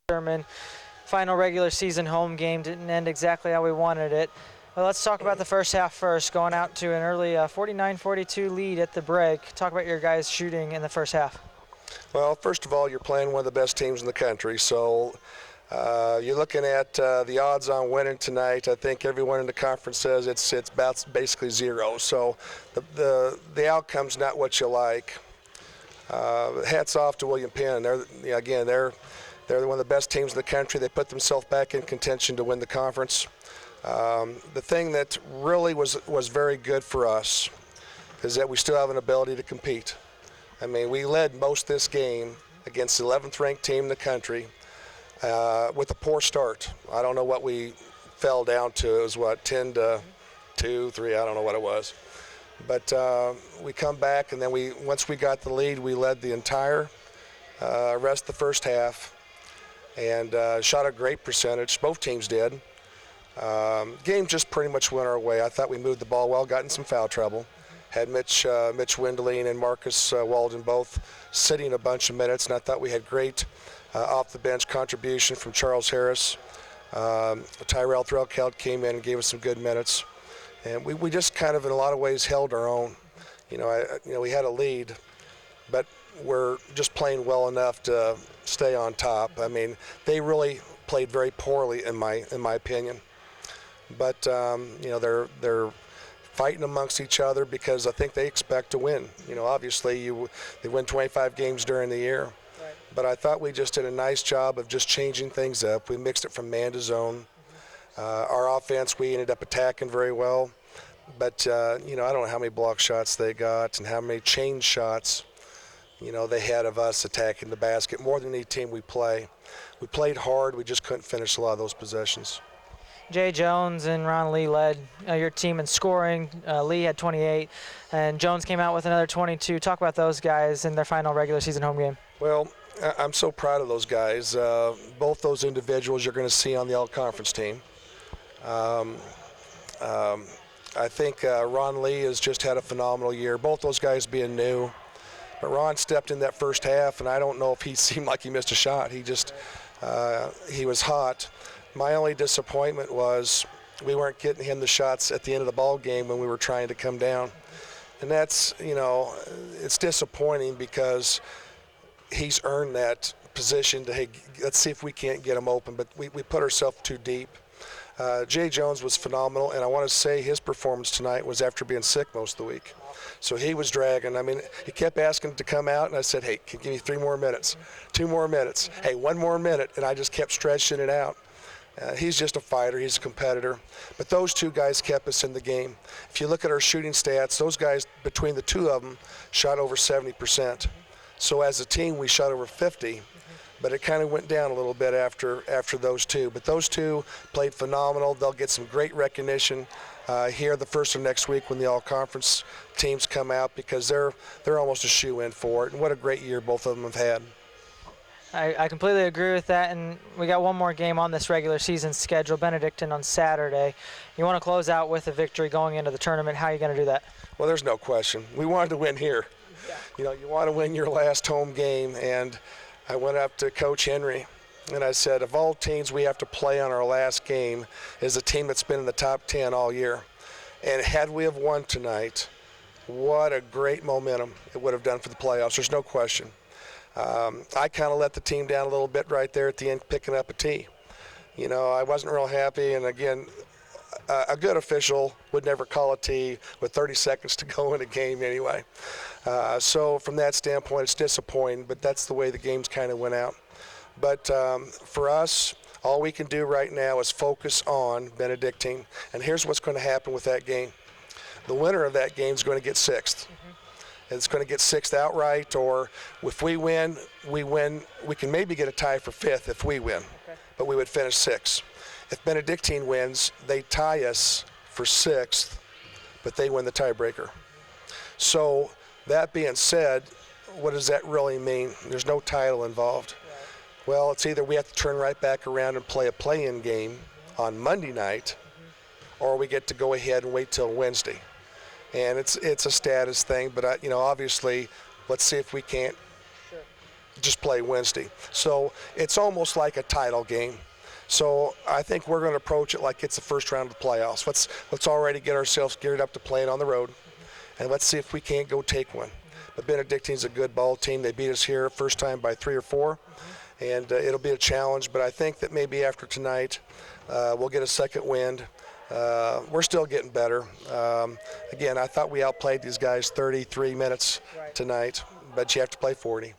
Sherman. Final regular season home game didn't end exactly how we wanted it. Well, let's talk about the first half first, going out to an early 49-42 lead at the break. Talk about your guys' shooting in the first half. Well, first of all, you're playing one of the best teams in the country, so you're looking at the odds on winning tonight. I think everyone in the conference says it's about basically zero, so the outcome's not what you like. Hats off to William Penn. They're one of the best teams in the country. They put themselves back in contention to win the conference. The thing that really was very good for us is that we still have an ability to compete. I mean, we led most of this game against the 11th ranked team in the country with a poor start. I don't know what we fell down to. It was 10-2, 3, I don't know what it was. But we come back, and then once we got the lead, we led the entire rest of the first half and shot a great percentage. Both teams did. Game just pretty much went our way. I thought we moved the ball well, got in some foul trouble. Had Mitch Wendeling and Marcus Walden both sitting a bunch of minutes, and I thought we had great off-the-bench contribution from Charles Harris. Tyrell Threlkeld came in and gave us some good minutes. And we just kind of, in a lot of ways, held our own. We had a lead, but we're just playing well enough to stay on top. I mean, they really played very poorly, in my opinion. But they're fighting amongst each other because I think they expect to win. Obviously they win 25 games during the year. Right. But I thought we just did a nice job of just changing things up. We mixed it from man to zone. Our offense, we ended up attacking very well. But, I don't know how many block shots they got and how many change shots, they had of us attacking the basket. More than any team we play. We played hard. We just couldn't finish a lot of those possessions. Jay Jones and Ron Lee led your team in scoring. Lee had 28, and Jones came out with another 22. Talk about those guys in their final regular season home game. Well, I'm so proud of those guys. Both those individuals you're going to see on the all-conference team. I think Ron Lee has just had a phenomenal year. Both those guys being new. But Ron stepped in that first half, and I don't know if he seemed like he missed a shot. He was hot. My only disappointment was we weren't getting him the shots at the end of the ball game when we were trying to come down. And that's, it's disappointing because he's earned that position to, hey, let's see if we can't get him open. But we put ourselves too deep. Jay Jones was phenomenal, and I want to say his performance tonight was after being sick most of the week. So he was dragging. I mean, he kept asking to come out, and I said, hey, give me 3 more minutes, 2 more minutes, hey, 1 more minute, and I just kept stretching it out. He's just a fighter. He's a competitor. But those two guys kept us in the game. If you look at our shooting stats, those guys, between the two of them, shot over 70%. So as a team, we shot over 50. But it kind of went down a little bit after those two. But those two played phenomenal. They'll get some great recognition here the first of next week when the all-conference teams come out because they're almost a shoe-in for it. And what a great year both of them have had. I completely agree with that, and we got one more game on this regular season schedule, Benedictine on Saturday. You want to close out with a victory going into the tournament. How are you going to do that? Well, there's no question. We wanted to win here. Yeah. You want to win your last home game, and I went up to Coach Henry, and I said, of all teams we have to play on our last game is a team that's been in the top 10 all year. And had we have won tonight, what a great momentum it would have done for the playoffs. There's no question. I kind of let the team down a little bit right there at the end, picking up a tee. I wasn't real happy, and again, a good official would never call a tee with 30 seconds to go in a game anyway. So from that standpoint, it's disappointing, but that's the way the games kind of went out. But for us, all we can do right now is focus on Benedictine, and here's what's going to happen with that game. The winner of that game is going to get 6th. It's going to get 6th outright, or if we win, we win. We can maybe get a tie for 5th if we win, but we would finish 6th. If Benedictine wins, they tie us for 6th, but they win the tiebreaker. So that being said, what does that really mean? There's no title involved. Right. Well, it's either we have to turn right back around and play a play-in game on Monday night, or we get to go ahead and wait till Wednesday. And it's a status thing, but obviously, let's see if we can't just play Wednesday. So it's almost like a title game. So I think we're going to approach it like it's the first round of the playoffs. Let's already get ourselves geared up to playing on the road, and let's see if we can't go take one. But Benedictine's a good ball team. They beat us here first time by 3 or 4, and it'll be a challenge. But I think that maybe after tonight, we'll get a second wind. We're still getting better. Again, I thought we outplayed these guys 33 minutes tonight, but you have to play 40.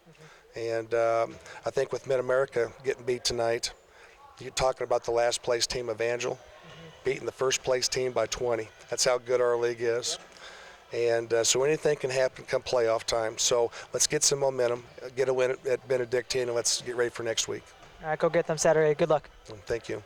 And I think with Mid-America getting beat tonight, you're talking about the last place team, Evangel, beating the first place team by 20. That's how good our league is. And so anything can happen come playoff time. So let's get some momentum, get a win at Benedictine, and let's get ready for next week. All right, go get them Saturday. Good luck. Thank you.